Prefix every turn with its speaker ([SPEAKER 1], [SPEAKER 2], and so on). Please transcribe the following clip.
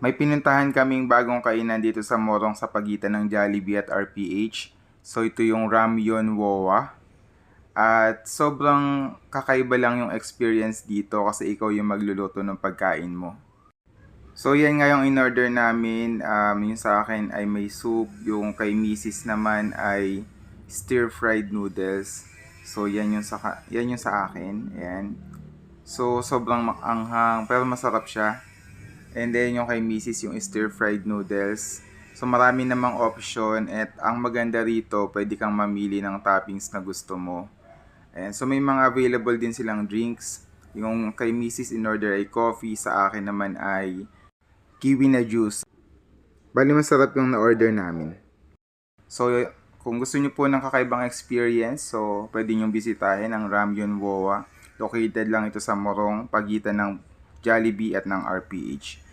[SPEAKER 1] May pinuntahan kaming bagong kainan dito sa Morong sa pagitan ng Jollibee at RPH. So ito yung Ramyun Wowa. At sobrang kakaiba lang yung experience dito kasi ikaw yung magluluto ng pagkain mo. So yan nga yung in-order namin. Yung sa akin ay may soup. Yung kay Mrs. naman ay stir-fried noodles. So yan yung sa akin. Ayan. So sobrang maanghang pero masarap siya. And then yung kay Mrs. yung stir-fried noodles. So marami namang option at ang maganda rito, pwede kang mamili ng toppings na gusto mo. And so may mga available din silang drinks. Yung kay Mrs. in order ay coffee, sa akin naman ay kiwi na juice. Bali masarap yung na-order namin. So kung gusto niyo po ng kakaibang experience, so pwede niyong bisitahin ang Ramyun Wowa. Located lang ito sa Morong, pagitan ng Jollibee at ng RPH.